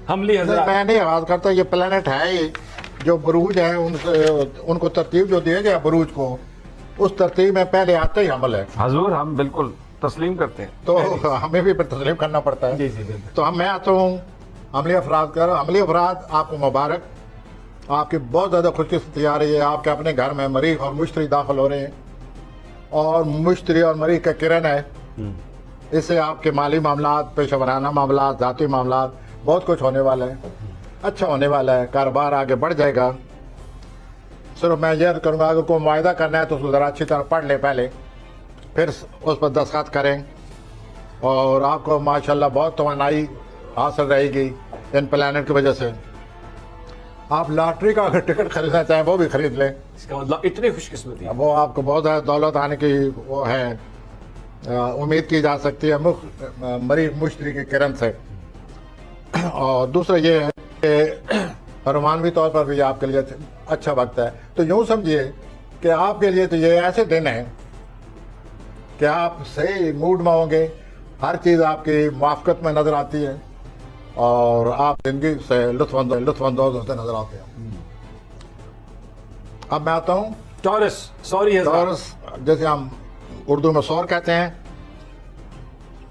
हमली हजरात। मैं नहीं आवाज करता, ये प्लेनेट है ही, जो बरूज है उनको तरतीब जो दिए गया बरूज को, उस तरतीब में पहले आते ही हमल है। हजूर हम बिल्कुल तस्लीम करते हैं, तो हमें भी तस्लीम करना पड़ता है। जी जी बिल्कुल। तो मैं आता हूँ अमली अफराद कर। अमली अफराद आपको मुबारक, आपकी बहुत ज़्यादा खुशकिस्मती आ रही है। आपके अपने घर में मरीख और मुश्तरी दाखिल हो रहे हैं, और मुश्तरी और मरीख का किरण है। इससे आपके माली मामलात, पेशा वराना मामलात, ज़ाती मामलात, बहुत कुछ होने वाला है, अच्छा होने वाला है, कारोबार आगे बढ़ जाएगा। सिर्फ मैं यह करूँगा, अगर कोई मुआहदा करना है तो उसको ज़रा अच्छी तरह पढ़ ले पहले, फिर उस पर दस्तखत करें, और आपको माशाल्लाह बहुत तवानाई हासिल रहेगी इन प्लानट की वजह से। आप लॉटरी का अगर टिकट खरीदना चाहें वो भी खरीद लें, इसका मतलब इतनी खुशकिस्मती है। वो आपको बहुत ज़्यादा दौलत आने की वो है, उम्मीद की जा सकती है मरीख मुश्तरी की किरण से। और दूसरा ये है कि रोमानवी तौर पर भी आपके लिए अच्छा वक्त है। तो यूँ समझिए कि आपके लिए तो ये ऐसे दिन हैं कि आप सही मूड में होंगे, हर चीज़ आपकी मुआफ़क़त में नज़र आती है, और आप ज़िंदगी से लुत्फ़अंदोज़ होते नज़र आते हैं। अब मैं आता हूँ टॉरस, सॉरी टॉरस, जैसे हम उर्दू में सौर कहते हैं।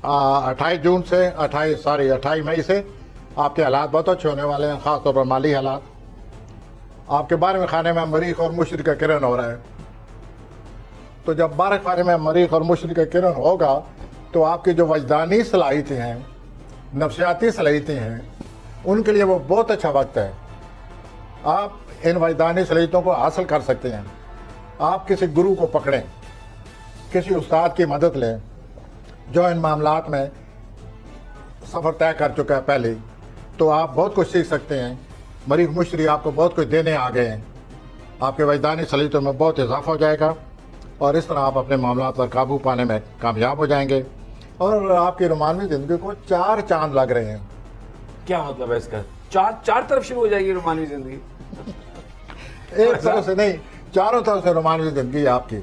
28 जून से 28 मई से आपके हालात बहुत अच्छे होने वाले हैं, ख़ास तौर पर माली हालात। आपके 12वें खाने में मरीख और मुश्तरी का किरण हो रहा है। तो जब 12 खाने में मरीख और मुश्तरी का किरण होगा तो आपकी जो वजदानी सलाहियतें हैं, नफ्सियाती सलाहियतें हैं, उनके लिए वो बहुत अच्छा वक्त है। आप इन वजदानी सलाहियतों को हासिल कर सकते हैं। आप किसी गुरु को पकड़ें, किसी उस्ताद की मदद लें जो इन मामलात में सफ़र तय कर चुका है पहले, तो आप बहुत कुछ सीख सकते हैं। मरीख मुश्तरी आपको बहुत कुछ देने आ गए हैं, आपके वजदानी सलाहियतों में बहुत इजाफा हो जाएगा, और इस तरह आप अपने मामलात पर काबू पाने में कामयाब हो जाएंगे, और आपकी रोमानवी ज़िंदगी को 4 चांद लग रहे हैं। क्या मतलब है इसका? चार तरफ शुरू हो जाएगी रोमानवी जिंदगी? एक तरफ से नहीं, चारों तरफ से रोमानवी ज़िंदगी है आपकी।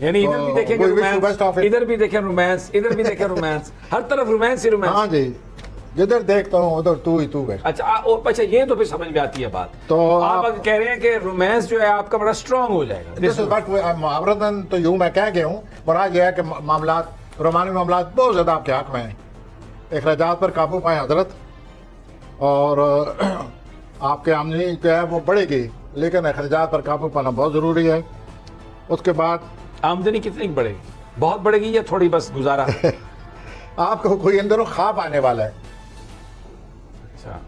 यानी इधर भी देखेंगे रोमांस, इधर भी देखें रोमांस, इधर भी देखें रोमांस, हर तरफ रोमांस ही रोमांस। हाँ जी, जिधर देखता हूँ उधर तू ही तू है। अच्छा, और अच्छा, ये तो फिर समझ में आती है बात। तो आप अगर कह रहे हैं कि रोमांस जो है आपका बड़ा स्ट्रांग हो जाएगा। मुहावरतन तो यूँ मैं कह गया हूँ, मुराद यह है कि मामलात, रोमानी मामलात बहुत ज़्यादा आपके हक में हैं। अखराजात पर काबू पाएँ हजरत, और आपके आमदनी जो है वो बढ़ेगी, लेकिन अखराजात पर काबू पाना बहुत ज़रूरी है। उसके बाद आमदनी कितनी बढ़ेगी? बहुत बढ़ेगी या थोड़ी बस गुजारा? आपको कोई इन दिनों ख्वाब आने वाला है,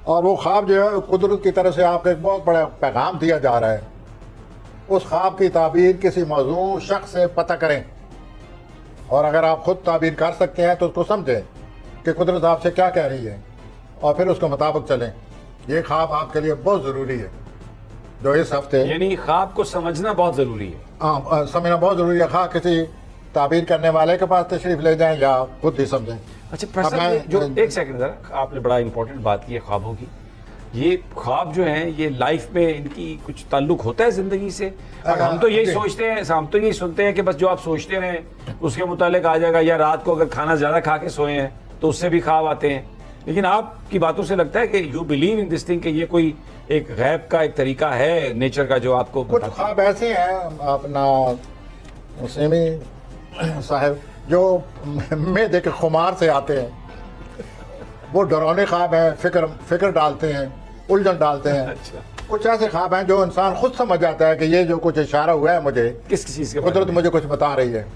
और वो ख्वाब जो है कुदरत की तरफ से आपको एक बहुत बड़ा पैगाम दिया जा रहा है। उस ख्वाब की ताबीर किसी मौजूद शख्स से पता करें, और अगर आप खुद ताबीर कर सकते हैं तो उसको समझें कि कुदरत आपसे क्या कह रही है, और फिर उसके मुताबिक चलें। ये ख्वाब आपके लिए बहुत ज़रूरी है जो इस हफ्ते, यानी ख्वाब को समझना बहुत ज़रूरी है। हाँ, समझना बहुत ज़रूरी है। खा किसी ताबीर करने वाले के पास तशरीफ ले जाएं या खुद ही समझें। अच्छा प्रसाद, जो एक सेकंड जरा, आपने बड़ा इंपॉर्टेंट बात की है ख्वाबों की। ये ख्वाब जो हैं ये लाइफ में इनकी कुछ ताल्लुक होता है जिंदगी से? हम तो यही सोचते हैं, हम तो यही सुनते हैं कि बस जो आप सोचते रहें उसके मुतालिक आ जाएगा, या रात को अगर खाना ज्यादा खा के सोए हैं तो उससे भी ख्वाब आते हैं। लेकिन आपकी बातों से लगता है कि you believe in this thing, कि ये कोई एक गैब का एक तरीका है नेचर का जो आपको कुछ ख्वाब ऐसे हैं अपना मुस्लिमी साहब जो मैदे के खुमार से आते हैं, वो डरावने ख्वाब हैं, फिक्र डालते हैं, उलझन डालते हैं। अच्छा। कुछ ऐसे ख्वाब हैं जो इंसान खुद समझ जाता है कि ये जो कुछ इशारा हुआ है मुझे, किस चीज़ के कुदरत मुझे कुछ बता रही है।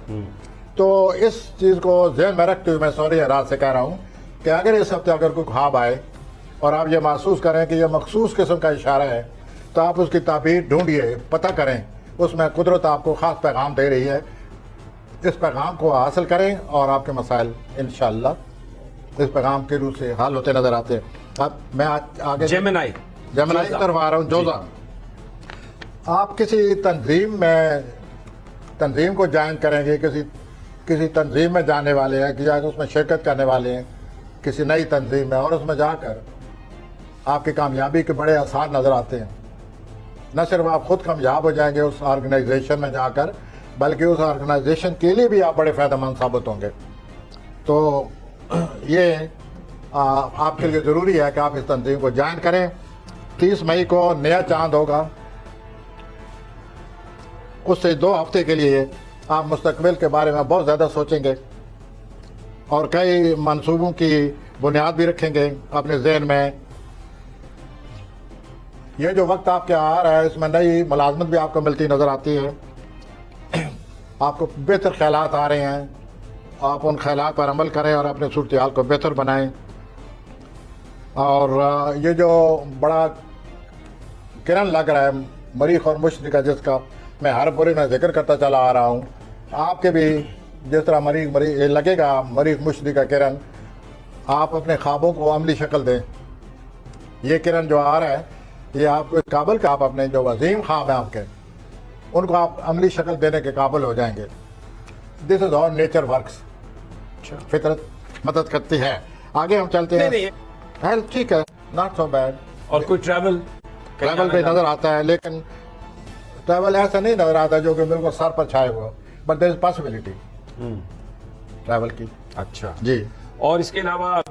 तो इस चीज़ को ज़हन में रखते हुए मैं सॉरी रात से कह रहा हूँ कि अगर इस हफ्ते अगर कोई ख्वाब आए और आप ये महसूस करें कि यह मखसूस किस्म का इशारा है, तो आप उसकी ताबीर ढूंढिए, पता करें, उसमें कुदरत आपको ख़ास पैगाम दे रही है। इस पैगाम को हासिल करें और आपके मसाइल इंशाअल्लाह इस पैगाम के रूप से हल होते नजर आते हैं। अब मैं आगे जेमिनी की तरफ आ रहा हूँ। जोजा, आप किसी तंजीम को ज्वाइन करेंगे, किसी तंजीम में जाने वाले हैं, कि उसमें शिरकत करने वाले हैं किसी नई तंजीम में, और उसमें जाकर आपकी कामयाबी के बड़े आसार नज़र आते हैं। न सिर्फ आप खुद कामयाब हो जाएंगे उस ऑर्गेनाइजेशन में जाकर, बल्कि उस ऑर्गेनाइजेशन के लिए भी आप बड़े फ़ायदेमंद साबित होंगे। तो ये आपके लिए ज़रूरी है कि आप इस तंजीम को ज्वाइन करें। 30 मई को नया चांद होगा, उससे 2 हफ्ते के लिए आप मुस्तकबिल के बारे में बहुत ज़्यादा सोचेंगे और कई मंसूबों की बुनियाद भी रखेंगे अपने जहन में। ये जो वक्त आपके आ रहा है इसमें नई मुलाजमत भी आपको मिलती नज़र आती है, आपको बेहतर ख्यालात आ रहे हैं, आप उन ख्यालात पर अमल करें और अपने सूरत हाल को बेहतर बनाएं। और ये जो बड़ा किरण लग रहा है मरीख और मुश्तरी का, जिसका मैं हर बुरे में जिक्र करता चला आ रहा हूँ, आपके भी जिस तरह मरीख ये लगेगा मरीख मुश्तरी का किरण, आप अपने ख्वाबों को अमली शक्ल दें। ये किरण जो आ रहा है ये आपको इस काबिल का, आप अपने जो अजीम ख्वाब हैं आपके, उनको आप अमली शक्ल देने के काबिल हो जाएंगे। This is how nature works. फितरत मदद करती है। आगे हम चलते हैं। हेल्थ ठीक है, नॉट सो बैड। और कोई ट्रैवल पे नजर आता है, लेकिन ट्रैवल ऐसा नहीं नजर आता जो कि बिल्कुल सर पर छाए हुआ, but there is possibility travel की। अच्छा जी। और इसके अलावा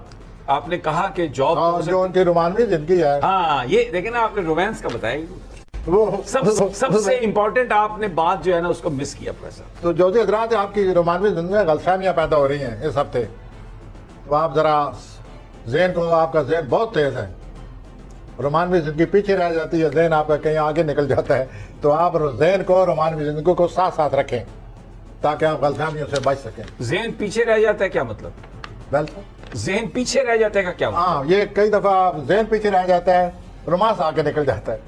आपने कहा कि जॉब और जो उनकी रोमानवी जिंदगी है, हाँ ये देखे ना, आपने रोमांस का बताया, वो सबसे इम्पोर्टेंट आपने बात जो है ना उसको मिस किया प्रोफेसर। तो जो हजरात आपकी रोमानवी जिंदगी में गलतफहमियां पैदा हो रही हैं इस हफ्ते, तो आप जरा जहन को, आपका जहन बहुत तेज है, रोमानवी जिंदगी पीछे रह जाती है, जहन आपका कहीं आगे निकल जाता है, तो आप जहन को, रोमानवी जिंदगी को साथ साथ रखें ताकि आप गलतफहमियों से बच सकें। जहन पीछे रह जाता है क्या मतलब? वेल जहन पीछे रह जाता है का क्या मतलब? हाँ, ये कई दफा जहन पीछे रह जाता है, रोमांस आगे निकल जाता है,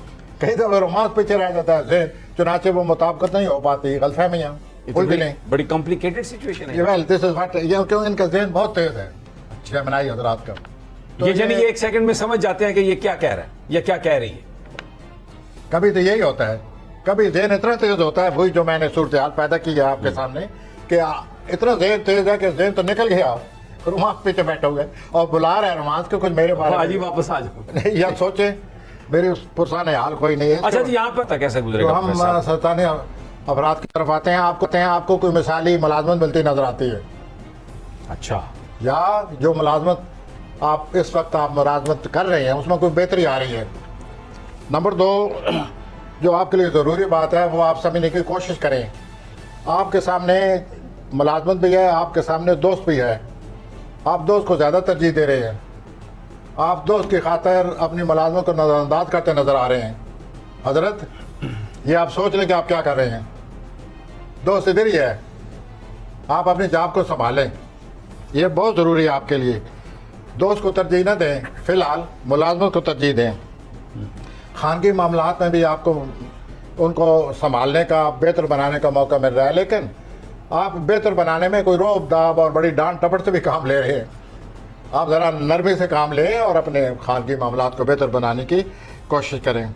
कई दफा रोमांस पीछे रह जाता है जहन, चुनाचे वो मुताबिकत नहीं हो पाती, गलतफहमियां उलझने नहीं। बड़ी कॉम्प्लिकेटेड सिचुएशन है। वेल दिस इज व्हाट, ये क्यों इनका जहन बहुत तेज है जमनाई हजरात का। तो ये 1 सेकंड में समझ जाते हैं कि ये क्या कह रहा है या क्या कह रही है। कभी तो यही होता है, कभी जहन इतना तेज होता है, वही जो मैंने सूरत हाल पैदा की है आपके सामने, कि इतना जहन तेज है कि जहन तो निकल गया, रोमांस पीछे बैठे हुए और बुला रहे हैं रोमांस को, कुछ मेरे बारे में वापस आ जाओ या सोचे मेरे पुरसाने हाल कोई नहीं है। अच्छा जी, यहाँ पर तक कैसे तो गुजरेगा? हम सताने अपराध की तरफ आते हैं, आपको कोई मिसाली मुलाजमत मिलती नजर आती है? अच्छा, या जो मुलाजमत आप इस वक्त आप मुलाजमत कर रहे हैं उसमें कोई बेहतरी आ रही है? नंबर 2, जो आपके लिए ज़रूरी बात है वो आप समझने की कोशिश करें। आपके सामने मुलाजमत भी है, आपके सामने दोस्त भी है, आप दोस्त को ज़्यादा तरजीह दे रहे हैं, आप दोस्त की खातिर अपनी मुलाजमत को नज़रअंदाज करते नज़र आ रहे हैं। हजरत, ये आप सोच लें कि आप क्या कर रहे हैं। दोस्त इधर ही है, आप अपनी जाब को संभालें, ये बहुत ज़रूरी है आपके लिए। दोस्त को तरजीह न दें, फ़िलहाल मुलाजमत को तरजीह दें। खानगी मामलात में भी आपको उनको संभालने का, बेहतर बनाने का मौका मिल रहा है, लेकिन आप बेहतर बनाने में कोई रोब दाब और बड़ी डांट टपट से भी काम ले रहे हैं। आप ज़रा नरमी से काम लें और अपने खानगी मामलात को बेहतर बनाने की कोशिश करें।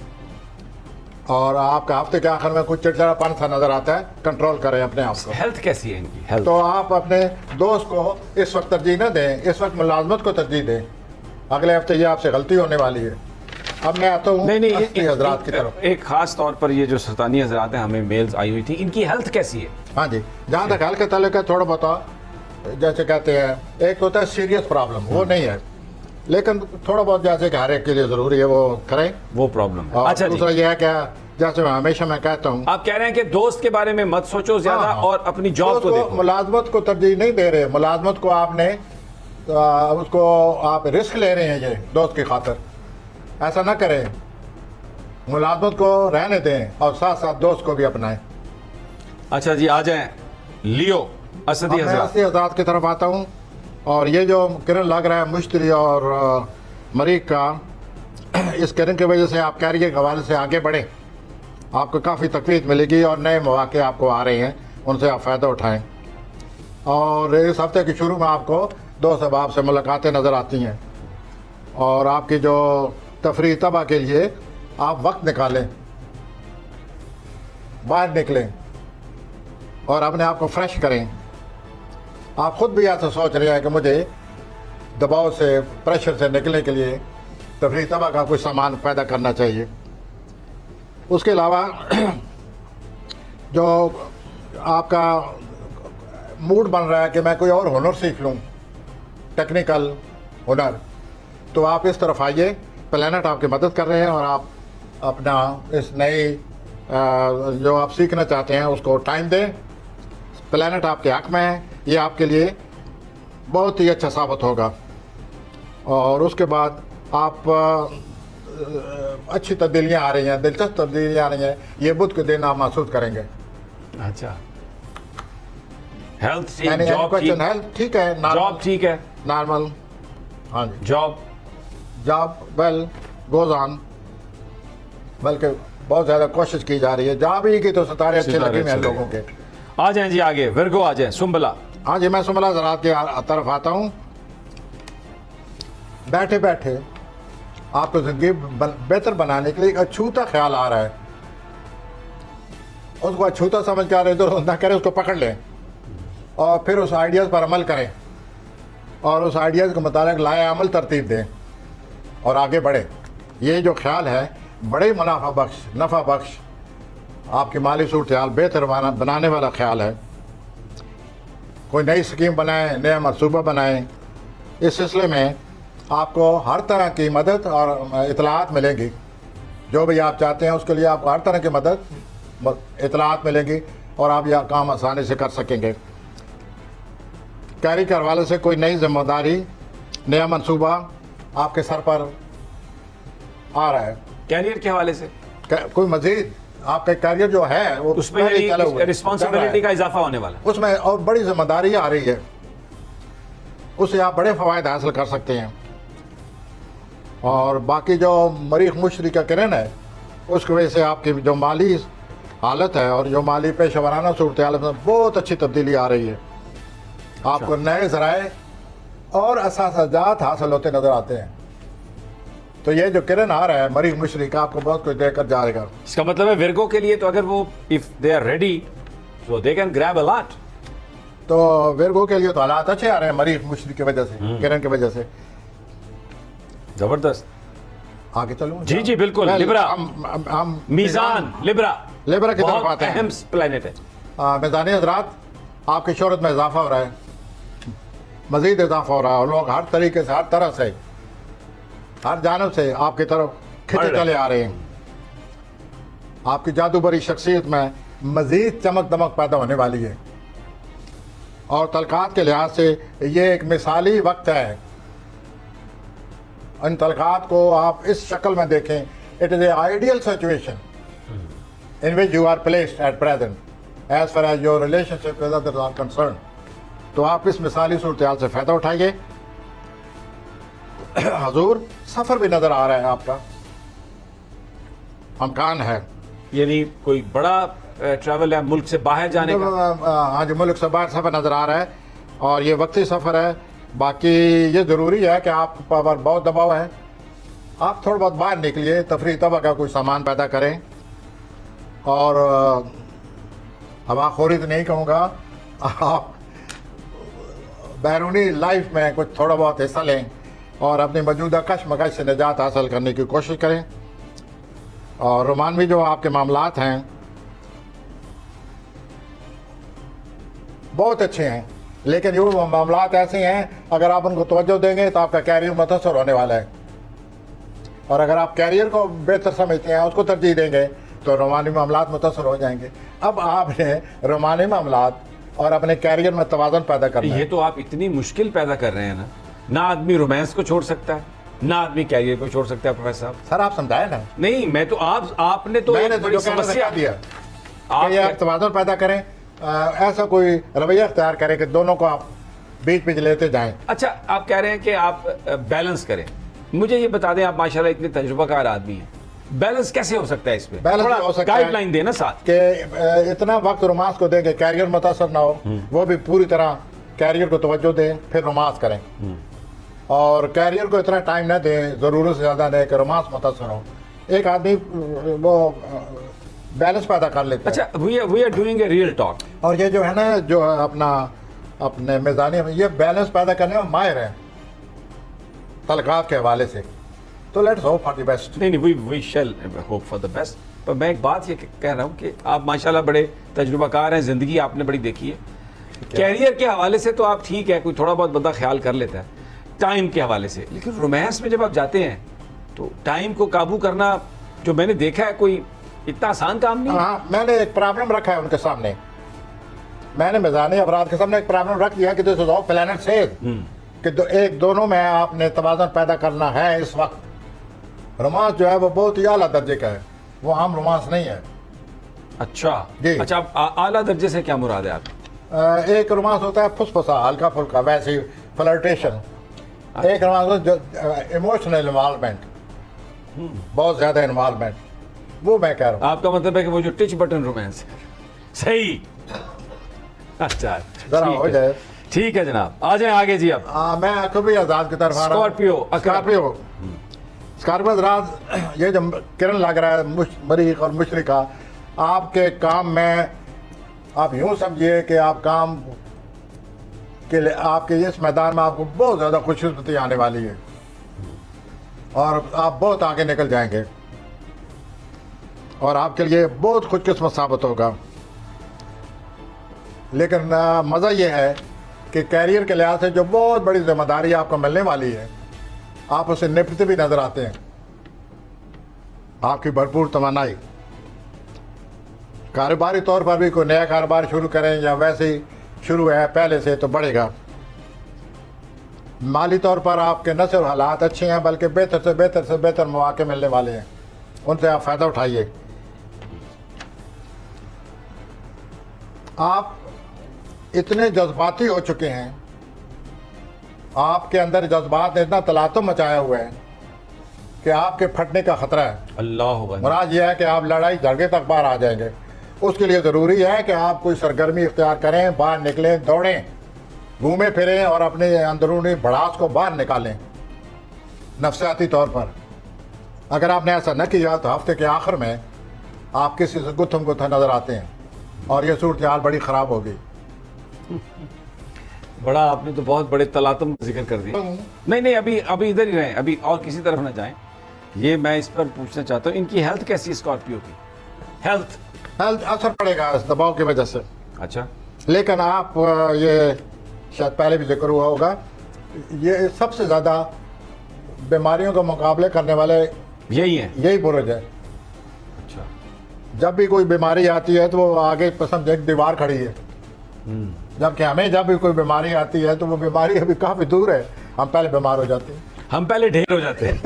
और आपका हफ्ते के आखिर में कुछ चिड़चिड़ापन सा नज़र आता है, कंट्रोल करें अपने आप को। हेल्थ कैसी है इनकी? हेल्थ तो आप अपने दोस्त को इस वक्त तरजीह न दें, इस वक्त मुलाजमत को तरजीह दें। अगले हफ्ते ये आपसे गलती होने वाली है। अब मैं आता हूँ हजरात की तरफ। एक खास तौर पर ये जो सरतानी हजरात हैं, हमें मेल्स आई हुई थी, इनकी हेल्थ कैसी है? हाँ जी, जहाँ तक हेल्थ का ताल्लुक है, थोड़ा बहुत जैसे कहते हैं, एक होता है सीरियस प्रॉब्लम, वो नहीं है, लेकिन थोड़ा बहुत जैसे कि हर एक के लिए ज़रूरी है वो करें, वो प्रॉब्लम है। और अच्छा, दूसरा यह है क्या, जैसे हमेशा मैं कहता हूँ, आप कह रहे हैं कि दोस्त के बारे में मत सोचो ज्यादा, हाँ, और अपनी जॉब को देखो। मुलाजमत को तरजीह नहीं दे रहे, मुलाजमत को आपने उसको आप रिस्क ले रहे हैं ये दोस्त की खातिर, ऐसा ना करें। मुलाजमत को रहने दें और साथ साथ दोस्त को भी अपनाएं। अच्छा जी, आ जाएं लियो असदी हजरात की तरफ आता हूँ। और ये जो किरण लग रहा है मुश्तरी और मरीक का, इस किरण की वजह से आप कैरियर के हवाले से आगे बढ़ें, आपको काफ़ी तकलीफ मिलेगी और नए मौके आपको आ रहे हैं, उनसे आप फ़ायदा उठाएं। और इस हफ्ते के शुरू में आपको 2 अहबाब से मुलाकातें नज़र आती हैं, और आपकी जो तफरीह तबाह के लिए आप वक्त निकालें, बाहर निकलें और अपने आप को फ्रेश करें। आप ख़ुद भी ऐसा सोच रहे हैं कि मुझे दबाव से, प्रेशर से निकलने के लिए तफरीह तबाह का कुछ सामान पैदा करना चाहिए। उसके अलावा जो आपका मूड बन रहा है कि मैं कोई और हुनर सीख लूँ, टेक्निकल हुनर, तो आप इस तरफ आइए, प्लेनेट आपकी मदद कर रहे हैं और आप अपना इस नई जो आप सीखना चाहते हैं उसको टाइम दें। प्लेनेट आपके हक में है, ये आपके लिए बहुत ही अच्छा साबित होगा। और उसके बाद आप अच्छी तब्दीलियाँ आ रही हैं, दिलचस्प तब्दीलियाँ आ रही हैं, ये बुध के दिन आप महसूस करेंगे। अच्छा, हेल्थ ठीक, यानी जॉब क्वेश्चन ठीक, हेल्थ ठीक है, जॉब ठीक है, नॉर्मल, हाँ जी, जॉब वेल गोज ऑन, बल्कि बहुत ज़्यादा कोशिश की जा रही है। जहाँ भी की तो सितारे अच्छे लगे हुए हैं लोगों के। आ जाएं जी आगे, विर्गो आ जाएं, सुंबला। हाँ जी, मैं सुमला ज़रात की तरफ आता हूँ। बैठे बैठे आपको ज़िंदगी बेहतर बनाने के लिए एक अछूता ख्याल आ रहा है, उसको अछूता समझ के आ रहे तो ना करें, उसको पकड़ लें और फिर उस आइडियाज़ पर अमल करें और उस आइडियाज़ के मुताबिक लाए अमल तरतीब दें और आगे बढ़े। ये जो ख्याल है बड़े नफ़ा बख्श आपकी माली सूरत हाल बेहतर बनाने वाला ख्याल है। कोई नई स्कीम बनाएं, नया मनसूबा बनाएं। इस सिलसिले में आपको हर तरह की मदद और इतलात मिलेंगी। जो भी आप चाहते हैं उसके लिए आपको हर तरह की मदद इतलात मिलेंगी और आप यह काम आसानी से कर सकेंगे। कैरियर के हवाले से कोई नई जिम्मेदारी, नया मंसूबा आपके सर पर आ रहा है। कैरियर के हवाले से कोई मजीद आपका कैरियर जो है वो उसमें रिस्पॉन्सिबिलिटी का इजाफा होने वाला है, उसमें और बड़ी जिम्मेदारी आ रही है, उससे आप बड़े फ़वायद हासिल कर सकते हैं। और बाकी जो मरीख मुश्तरी का किरण है उसकी वजह से आपकी जो माली हालत है और जो माली पेशा वराना सूरत हाल में बहुत अच्छी तब्दीली आ रही है। आपको नए ज़राए और असासाजात हासिल होते नज़र आते हैं। तो ये जो किरण आ रहा है मरीख मुश्तरी का, आपको बहुत कुछ देकर जाएगा। इसका मतलब है विर्गो के लिए तो अगर वो if they are ready so they can grab a lot. तो विर्गो के लिए तो हालात अच्छे आ रहे हैं मरीख मुश्तरी की वजह से, किरण की वजह से। जबरदस्त, आगे चलूं? जी जी बिल्कुल। लिब्रा, हम मीज़ान, लिब्रा की तरफ आते हैं। अहम प्लैनेट है। मीज़ानी हज़रात, आपकी शोहरत में इजाफा हो रहा है, मज़ीद इजाफा हो रहा है और लोग हर तरीके से, हर तरह से, हर जानब से आपकी तरफ खिंचे चले आ रहे हैं। आपकी जादू भरी शख्सियत में मज़ीद चमक दमक पैदा होने वाली है और तलक़ात के लिहाज से ये एक मिसाली वक्त है। इन तलक़ात को आप इस शक्ल में देखें, it is a ideal situation in which you are placed at present as far as your relationship with others are concern. तो आप इस मिसाली सूरत हाल से फ़ायदा उठाइए। हजूर सफ़र भी नज़र आ रहा है, आपका अमकान है, यानी कोई बड़ा ट्रैवल है, मुल्क से बाहर जाने का। हाँ जी, मुल्क से बाहर सफ़र नज़र आ रहा है और ये वक्ती सफ़र है। बाकी ये ज़रूरी है कि आप पर बहुत दबाव है, आप थोड़ा बहुत बाहर निकलिए, तफरी तबा का कोई सामान पैदा करें और हवाखोरी तो नहीं कहूँगा, आप बैरूनी लाइफ में कुछ थोड़ा बहुत हिस्सा लें और अपनी मौजूदा कशमकश से निजात हासिल करने की कोशिश करें। और रोमानवी जो आपके मामलात हैं बहुत अच्छे हैं, लेकिन ये मामलात ऐसे हैं अगर आप उनको तवज्जो देंगे तो आपका कैरियर मुतासर होने वाला है। और अगर आप कैरियर को बेहतर समझते हैं, उसको तरजीह देंगे तो रोमानी मामलात मुतासर हो जाएंगे। अब आपने रोमानी मामलात और अपने कैरियर में तवाज़ुन पैदा करना है। ये तो आप इतनी मुश्किल पैदा कर रहे हैं ना आदमी रोमांस को छोड़ सकता है, ना आदमी कैरियर को छोड़ सकता है। प्रोफेसर साहब, सर आप समझाए ना। नहीं, मैं तो आपने तो मैंने एक तो बड़ी जो समस्या दिया आप तवाज़ुन पैदा करें, ऐसा कोई रवैया अख्तियार करें कि दोनों को आप बीच बीच लेते जाएं। अच्छा, आप कह रहे हैं कि आप बैलेंस करें। मुझे ये बता दें, आप माशाल्लाह इतने तजुर्बाकार आदमी हैं, बैलेंस कैसे हो सकता है? इसमें बैलेंस हो सकता है, गाइडलाइन देना साथ कि इतना वक्त रोमांस को दें कि कैरियर मुतासर ना हो, वो भी पूरी तरह कैरियर को तवज्जो दें, फिर रोमांस करें। और कैरियर को इतना टाइम न दें, ज़रूरत से ज़्यादा दें कि रोमांस मुतासर हो। एक आदमी वो बैलेंस पैदा कर लेता है। अच्छा, we are doing a real talk. और ये जो है ना, जो अपने मिजानी में ये बैलेंस पैदा करने में माहिर है तलक़ात के हवाले से। तो let's hope for the best. नहीं, we shall hope for the best. पर मैं एक बात ये कह रहा हूँ कि आप माशाल्लाह बड़े तजुर्बाकार हैं, ज़िंदगी आपने बड़ी देखी है। कैरियर के हवाले से तो आप ठीक है, कोई थोड़ा बहुत बंदा ख्याल कर लेता है, टाइम के हवाले से, लेकिन रोमांस में जब आप जाते हैं तो टाइम को काबू करना, जो मैंने देखा है, कोई इतना आसान काम नहीं है। हाँ, मैंने एक प्रॉब्लम रखा है उनके सामने, मैंने मैदानी अपराध के सामने एक प्रॉब्लम रख दिया कि this is all planet says कि दोनों में आपने तवाज़ुन पैदा करना है। इस वक्त रोमांस जो है वो बहुत ही आला दर्जे का है, वो आम रोमांस नहीं है। अच्छा जी। अच्छा, आला दर्जे से क्या मुराद है आप? एक रोमांस होता है फुसफुसा, हल्का फुल्का, वैसे फ्लर्टेशन। एक रोमांस होता है इमोशनल इन्वॉल्वमेंट, बहुत ज्यादा इन्वॉल्वमेंट, वो मैं कह रहा हूँ। आपका मतलब है कि वो जो टिच बटन रोमांस है, सही। अच्छा, जरा हो जाए। ठीक है जनाब, आ जाए आगे जी। अब मैं कभी आजाद की तरफ आ रहा हूँ। स्कॉर्पियो राज, ये जो किरण लग रहा है मरीख और मुशरिका, आपके काम में आप यूं समझिए कि आप काम के लिए आपके इस मैदान में आपको बहुत ज़्यादा खुशकिस्मती आने वाली है और आप बहुत आगे निकल जाएंगे और आपके लिए बहुत खुशकिस्मत साबित होगा। लेकिन मज़ा ये है कि कैरियर के लिहाज से जो बहुत बड़ी जिम्मेदारी आपको मिलने वाली है, आप उसे निपटते भी नजर आते हैं। आपकी भरपूर तमन्नाई, कारोबारी तौर पर भी कोई नया कारोबार शुरू करें या वैसे ही शुरू है पहले से, तो बढ़ेगा। माली तौर पर आपके न सिर्फ हालात अच्छे हैं बल्कि बेहतर से बेहतर मौके मिलने वाले हैं, उनसे आप फ़ायदा उठाइए। आप इतने जज्बाती हो चुके हैं, आपके अंदर जज्बात ने इतना तलातुम मचाया हुआ है कि आपके फटने का खतरा है। अल्लाह, मुराद यह है कि आप लड़ाई झगड़े तक बाहर आ जाएंगे। उसके लिए ज़रूरी है कि आप कोई सरगर्मी इख्तियार करें, बाहर निकलें, दौड़ें, घूमें फिरें और अपने अंदरूनी भड़ास को बाहर निकालें नफसियाती तौर पर। अगर आपने ऐसा न किया तो हफ्ते के आखिर में आप किसी से गुत्थम गुत्था नज़र आते हैं और ये सूरत हाल बड़ी ख़राब होगी। बड़ा आपने तो बहुत बड़े तलातुम जिक्र कर दिया। नहीं, अभी इधर ही रहें, अभी और किसी तरफ ना जाएं। ये मैं इस पर पूछना चाहता हूँ, इनकी हेल्थ कैसी है स्कॉर्पियो की? हेल्थ असर पड़ेगा इस दबाव की वजह से। अच्छा, लेकिन आप ये शायद पहले भी जिक्र हुआ होगा, ये सबसे ज़्यादा बीमारियों का मुकाबले करने वाले यही बुरुज है। अच्छा, जब भी कोई बीमारी आती है तो वो आगे पसंद एक दीवार खड़ी है, जबकि हमें जब भी कोई बीमारी आती है तो वो बीमारी अभी काफ़ी दूर है, हम पहले बीमार हो जाते हैं, हम पहले ढेर हो जाते हैं।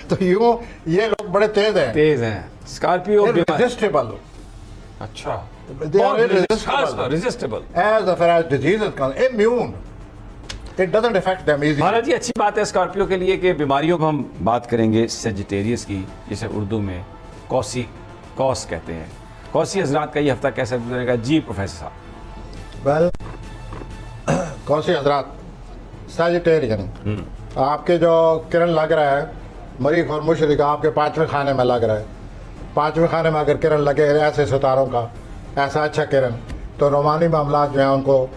तो यूँ ये लोग बड़े तेज हैं स्कॉर्पियो रेजिस्टेबल। अच्छा, They are irresistible. Resistible. As far as diseases come, immune. It doesn't affect them easily. महाराज जी, अच्छी बात है स्कॉर्पियो के लिए कि बीमारियों को हम बात करेंगे सेजिटेरियस की, जिसे उर्दू में कॉस कहते हैं। कौसी हजरात का ये हफ्ता कैसा गुजरेगा जी प्रोफेसर साहब? वेल, कौसी हजरात सैजिटेरियन, आपके जो किरण लग रहा है मरीख और मुशरिक आपके पांचवें खाने में लग रहा है। पांचवें खाने में अगर किरण लगे ऐसे सितारों का, ऐसा अच्छा किरण, तो रोमानी मामलात जो हैं उनको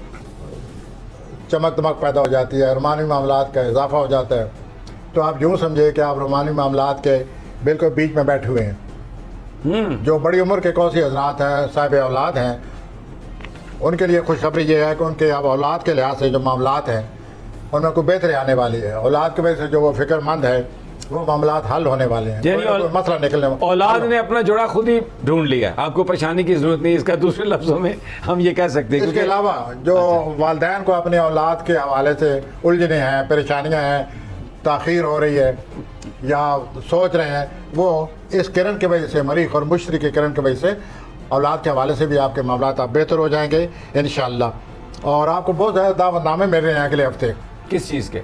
चमक दमक पैदा हो जाती है, रोमानी मामलात का इजाफा हो जाता है। तो आप यूँ समझिए कि आप रोमानी मामलात के बिल्कुल बीच में बैठे हुए हैं। जो बड़ी उम्र के कौसी हजरात हैं, साहिब औलाद हैं, उनके लिए खुशखबरी ये है कि उनके अब औलाद के लिहाज से जो मामलात हैं उनमें कोई बेहतरी आने वाली है। औलाद की वजह से जो वो फिक्रमंद है वो मामलात हल होने वाले हैं, कोई मसला निकलने वाला। औलाद ने अपना जोड़ा खुद ही ढूंढ लिया, आपको परेशानी की जरूरत नहीं। इसका दूसरे लफ्जों में हम ये कह सकते हैं। इसके अलावा जो वालिदैन को अपने औलाद के हवाले से उलझने हैं, परेशानियां हैं, ताख़ीर हो रही है या सोच रहे हैं, वो इस किरण की वजह से, मरीख और मुशरिक के किरण की वजह से औलाद के हवाले से भी आपके मामलात आप बेहतर हो जाएंगे इंशाअल्लाह। और आपको बहुत ज़्यादा दावतनामे मिल रहे हैं अगले हफ्ते। किस चीज़ के?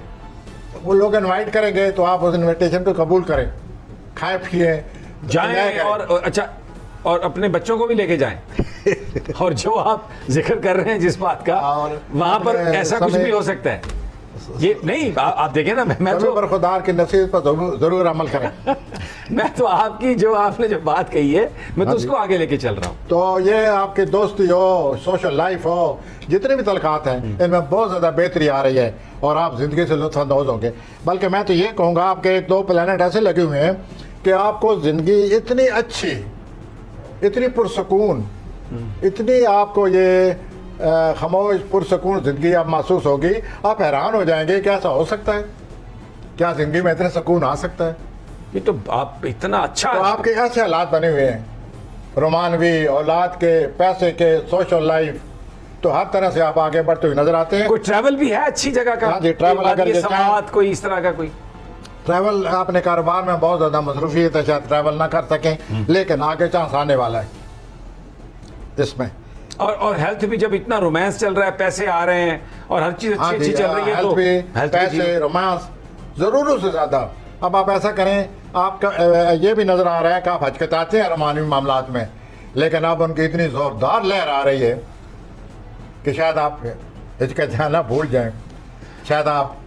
वो लोग इनवाइट करेंगे तो आप उस इनविटेशन को कबूल करें, खाए पिए जाएं और अच्छा, और अपने बच्चों को भी लेके जाएं। और जो आप जिक्र कर रहे हैं जिस बात का, वहां पर ऐसा कुछ भी हो सकता है। ये नहीं, आप देखें ना, मैं तो बरखुदार की नसीहत पर जरूर अमल करें। मैं तो आपकी जो आपने जो बात कही है, मैं तो उसको आगे लेके चल रहा हूँ। तो ये आपकी दोस्ती हो, सोशल लाइफ हो, जितने भी तलकात हैं इनमें बहुत ज़्यादा बेहतरी आ रही है और आप ज़िंदगी से लुत्फ़अंदोज़ होंगे। बल्कि मैं तो ये कहूँगा, आपके एक दो प्लैनेट ऐसे लगे हुए हैं कि आपको ज़िंदगी इतनी अच्छी, इतनी पुरसकून, इतनी आपको ये खामोश पुरसकून ज़िंदगी आप महसूस होगी, आप हैरान हो जाएंगे कि ऐसा हो सकता है, क्या ज़िंदगी में इतने सुकून आ सकता है। ये तो आप इतना अच्छा तो आपके ऐसे हालात बने हुए हैं, रोमानवी, औलाद के, पैसे के, सोशल लाइफ, तो हर तरह से आप आगे बढ़ते हुए नजर आते हैं। कोई ट्रैवल भी है अच्छी जगह का? हाँ जी, ट्रैवल अगर ये ये समात कोई इस तरह का कोई ट्रैवल अपने कारोबार में बहुत ज़्यादा मसरूफियत है, शायद ट्रैवल ना कर सकें, लेकिन आगे चांस आने वाला है इसमें। और हेल्थ भी, जब इतना रोमांस चल रहा है, पैसे आ रहे हैं और हर चीज हाँ अच्छी जी, चल रही है, हेल्थ तो भी, हेल्थ पैसे, रोमांस, ज़रूरत से ज़्यादा। अब आप ऐसा करें, आपका ये भी नज़र आ रहा है कि आप हचकिचाते हैं रोमानी मामलात में, लेकिन अब उनकी इतनी ज़ोरदार लहर आ रही है कि शायद आप हिचकिचाना भूल जाएं, शायद आप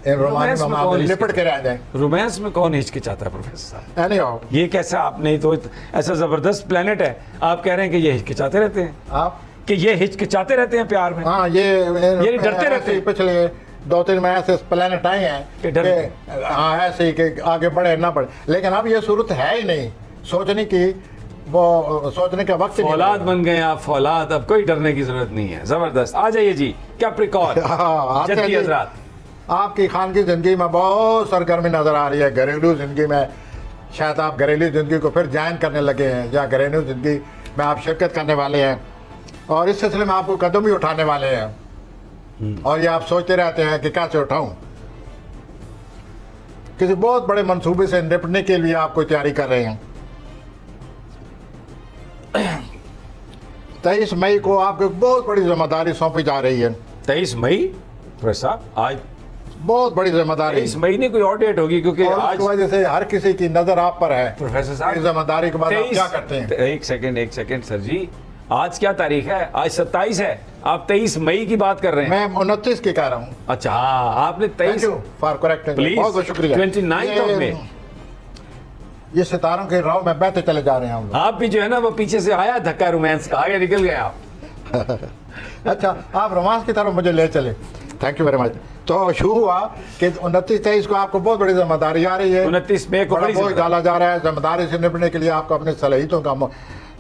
इन रोमानी मामलों में लिपट के रह जाएं। रोमांस में कौन हिचकिचाता है प्रोफेसर साहब? Anyhow, ये कैसा, आपने तो ऐसा जबरदस्त प्लेनेट है, आप कह रहे हैं कि ये हिचकिचाते रहते हैं, आप कि ये हिचकिचाते रहते हैं प्यार में? हाँ, ये डरते रहते हैं। पिछले 2-3 महीने से प्लेनेट आए हैं कि डर कि हाँ ऐसे ही कि आगे बढ़े ना बढ़े, लेकिन अब ये सूरत है ही नहीं सोचने की, वो सोचने का वक्त ही नहीं फौलाद है। बन गए आप, फौलाद, अब कोई डरने की जरूरत नहीं है। जबरदस्त, आ जाइए जी, कैप्रिकॉर्न, हाँ, आते हैं जद्दी जी। हजरात। आपकी खानगी ज़िंदगी में बहुत सरगर्मी नज़र आ रही है, घरेलू ज़िंदगी में शायद आप घरेलू ज़िंदगी को फिर ज्वाइन करने लगे हैं, या घरेलू ज़िंदगी में आप शिरकत करने वाले हैं, और इस सिलसिले में आपको कदम भी उठाने वाले हैं, और ये आप सोचते रहते हैं कि कैसे उठाऊं। किसी बहुत बड़े मंसूबे से निपटने के लिए आप कोई तैयारी कर रहे हैं। 23 मई को आपको बहुत बड़ी जिम्मेदारी सौंपी जा रही है। 23 मई प्रोफेसर साहब, आज बहुत बड़ी जिम्मेदारी, 23 मई नहीं कोई और डेट होगी, क्योंकि और आज उसकी वजह से हर किसी की नजर आप पर है। प्रोफेसर साहब, इस जिम्मेदारी के बाद आप 23 क्या करते हैं? एक सेकंड सर जी, आज क्या तारीख है? आज 27 है, आप 23 मई की बात कर रहे हैं। मैं 29 की कह रहा हूँ। अच्छा हाँ, आपने 23 फॉर करेक्टिंग, प्लीज, बहुत बहुत शुक्रिया। 29 ऑफ मई। ये सितारों के राव में बहते चले जा रहे हैं हम लोग। आप भी जो है ना, वो पीछे से आया धक्का रोमांस का, आगे निकल गए आप। अच्छा, आप रोमांस की तरफ मुझे ले चले, थैंक यू वेरी मच। तो शुरू हुआ कि 29-23 को आपको बहुत बड़ी जिम्मेदारी आ रही है। 29 मई को बड़ा बड़ी बोझ जिम्मेदारी। डाला जा रहा है। जिम्मेदारी से निपटने के लिए आपको अपने सलाहियतों का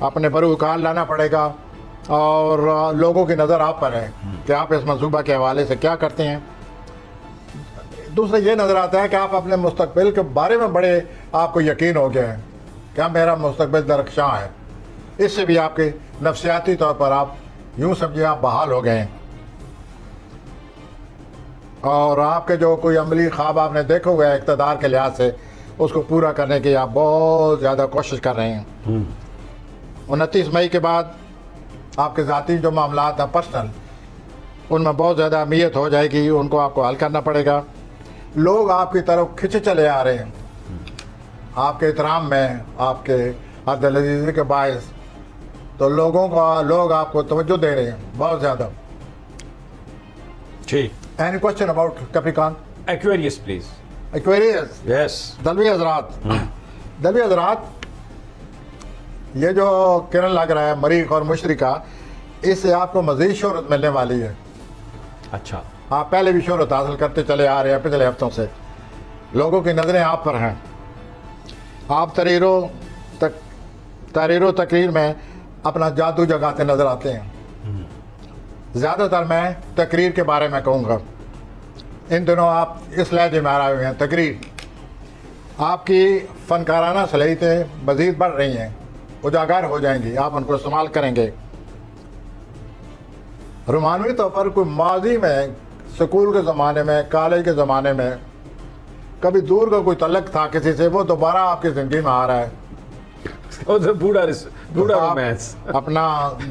अपने बरूकार लाना पड़ेगा, और लोगों की नज़र आप पर है कि आप इस मनसूबा के हवाले से क्या करते हैं। दूसरा ये नज़र आता है कि आप अपने मुस्तकबिल के बारे में बड़े आपको यकीन हो गया है, क्या मेरा मुस्तकबिल दरख्शां है। इससे भी आपके नफ्सियाती तौर पर आप यूँ समझिए आप बहाल हो गए हैं, और आपके जो कोई अमली ख्वाब आपने देखे हुए हैं इक़्तिदार के लिहाज से, उसको पूरा करने की आप बहुत ज़्यादा कोशिश कर रहे हैं। 29 मई के बाद आपके ज़ाती जो मामलात हैं पर्सनल, उनमें बहुत ज़्यादा अहमियत हो जाएगी, उनको आपको हल करना पड़ेगा। लोग आपकी तरफ खिंचे चले आ रहे हैं आपके एहतराम में, आपके अदल के बायस, तो लोग आपको तवज्जो दे रहे हैं बहुत ज़्यादा। ठीक, any question about Capricorn? Aquarius please. Aquarius, yes. Dalvi हजरात, ये जो किरण लग रहा है मरीख और मुशरी का, इससे आपको मज़ीद शोहरत मिलने वाली है। अच्छा, आप पहले भी शोहरत हासिल करते चले आ रहे हैं पिछले हफ्तों से, लोगों की नज़रें आप पर हैं। आप तहरीरों तकरीर में अपना जादू जगाते नज़र आते हैं। ज़्यादातर मैं तकरीर के बारे में कहूँगा। इन दिनों आप इस लहजे में आ रहे हुए हैं तकरीर। आपकी फ़नकाराना सलाहियतें मज़ीद बढ़ रही हैं, उजागर हो जाएंगी, आप उनको इस्तेमाल करेंगे। रोमानवी तौर पर कोई माजी में, स्कूल के ज़माने में, कॉलेज के ज़माने में कभी दूर का कोई तल्लक था किसी से, वो दोबारा आपकी ज़िंदगी में आ रहा है। बूढ़ा आप रोमांस। अपना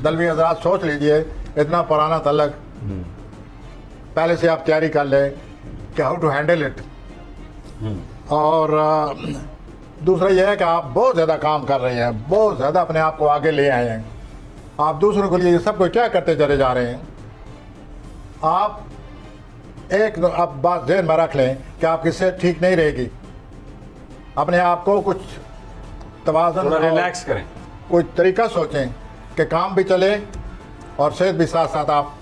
दलवी हजरात सोच लीजिए, इतना पुराना तल्लक, पहले से आप तैयारी कर लें कि हाउ टू हैंडल इट। और दूसरा यह है कि आप बहुत ज़्यादा काम कर रहे हैं, बहुत ज़्यादा अपने आप को आगे ले आए हैं। आप दूसरों के लिए सब कुछ क्या करते चले जा रहे हैं। आप एक अब बात ध्यान में रख लें कि आपकी सेहत ठीक नहीं रहेगी, अपने आप को कुछ तवाज़ुन, रिलैक्स करें, कोई तरीका सोचें कि काम भी चले और सेहत भी साथ साथ आप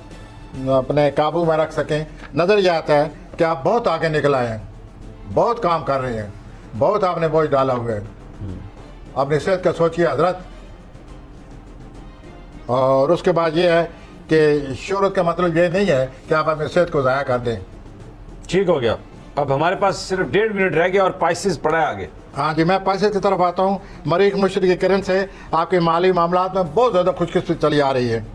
अपने काबू में रख सकें। नज़र यह आता है कि आप बहुत आगे निकल आए हैं, बहुत काम कर रहे हैं, बहुत आपने बोझ डाला हुआ है। अपनी सेहत का सोचिए हजरत। और उसके बाद ये है कि शोहरत का मतलब ये नहीं है कि आप अपनी सेहत को ज़ाया कर दें। ठीक हो गया। अब हमारे पास सिर्फ 1.5 मिनट रह गया और स्पाइसेस पड़ा है आगे। हाँ जी, मैं पैसे की तरफ आता हूँ। मरीक मुश्तरी की किरण से आपके माली मामलात में बहुत ज़्यादा खुशकिस्मती चली आ रही है।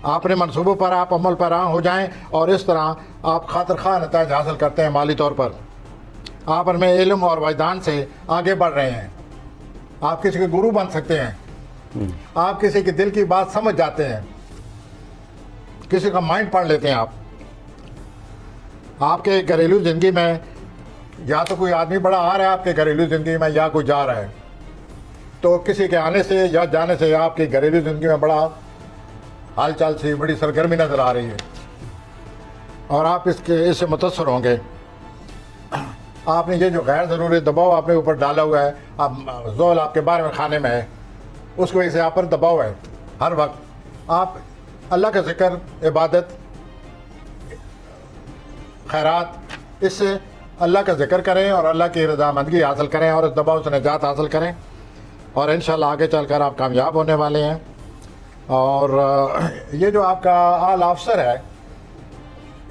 अपने मनसूबों पर आप अमल पैरा हो जाएं और इस तरह आप खातिर खा नताइज हासिल करते हैं। माली तौर पर आप उनमें इल्म और वजदान से आगे बढ़ रहे हैं। आप किसी के गुरु बन सकते हैं। आप किसी के दिल की बात समझ जाते हैं, किसी का माइंड पढ़ लेते हैं। आपके घरेलू ज़िंदगी में या तो कोई आदमी बड़ा आ रहा है आपके घरेलू ज़िंदगी में, या कोई जा रहा है, तो किसी के आने से या जाने से आपकी घरेलू ज़िंदगी में बड़ा हालचाल से बड़ी सरगर्मी नज़र आ रही है और आप इससे मुतासर होंगे। आपने ये जो गैर ज़रूरी दबाव आपने ऊपर डाला हुआ है, आप ज़ोल आपके बारे में खाने में है, उसकी वजह से आप पर दबाव है। हर वक्त आप अल्लाह का जिक्र, इबादत, खैरात, इससे अल्लाह का जिक्र करें और अल्लाह की रज़ामंदगी हासिल करें और इस दबाव से निजात हासिल करें और इंशाअल्लाह आगे चलकर आप कामयाब होने वाले हैं। और ये जो आपका आल अफसर है,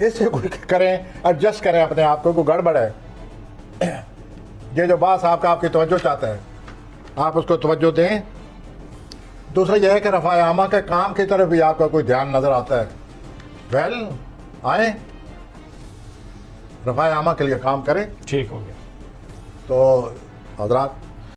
इससे कोई करें, एडजस्ट करें अपने आप को, कोई गड़बड़ है। ये जो बास आपका आपकी तवज्जो चाहता है, आप उसको तवज्जो दें। दूसरा यह है कि रफ़ाए आमा के काम की तरफ भी आपका कोई ध्यान नज़र आता है। वेल, आए रफ़ाए आमा के लिए काम करें। ठीक हो गया। तो हज़रात